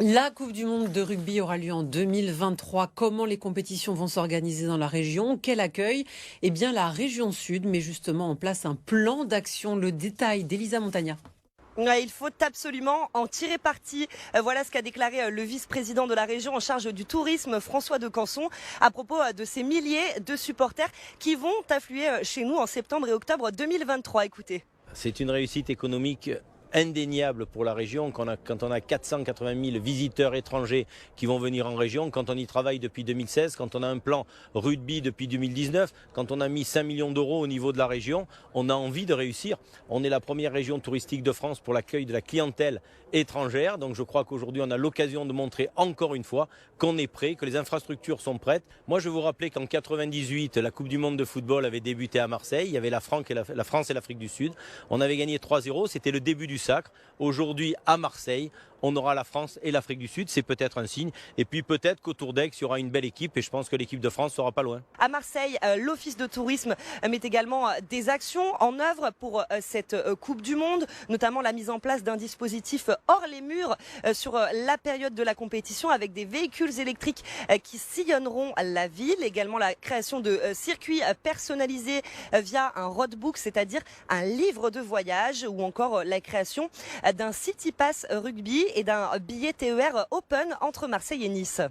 La Coupe du monde de rugby aura lieu en 2023. Comment les compétitions vont s'organiser dans la région? Quel accueil? Eh bien, la région Sud met justement en place un plan d'action. Le détail d'Elisa Montagna. Ouais, il faut absolument en tirer parti. Voilà ce qu'a déclaré le vice-président de la région en charge du tourisme, François de Canson, à propos de ces milliers de supporters qui vont affluer chez nous en septembre et octobre 2023. Écoutez. C'est une réussite économique indéniable pour la région quand on a 480 000 visiteurs étrangers qui vont venir en région, quand on y travaille depuis 2016, quand on a un plan rugby depuis 2019, quand on a mis 5 millions d'euros au niveau de la région, on a envie de réussir. On est la première région touristique de France pour l'accueil de la clientèle étrangère, donc je crois qu'aujourd'hui on a l'occasion de montrer encore une fois qu'on est prêt, que les infrastructures sont prêtes. Moi je vous rappelais qu'en 98, la Coupe du monde de football avait débuté à Marseille, il y avait la France et l'Afrique du Sud, on avait gagné 3-0, c'était le début du sacre. Aujourd'hui, à Marseille, on aura la France et l'Afrique du Sud. C'est peut-être un signe. Et puis peut-être qu'autour d'Aix, il y aura une belle équipe. Et je pense que l'équipe de France sera pas loin. À Marseille, l'Office de tourisme met également des actions en œuvre pour cette Coupe du Monde, notamment la mise en place d'un dispositif hors les murs sur la période de la compétition avec des véhicules électriques qui sillonneront la ville. Également la création de circuits personnalisés via un roadbook, c'est-à-dire un livre de voyage, ou encore la création d'un City Pass rugby et d'un billet TER Open entre Marseille et Nice.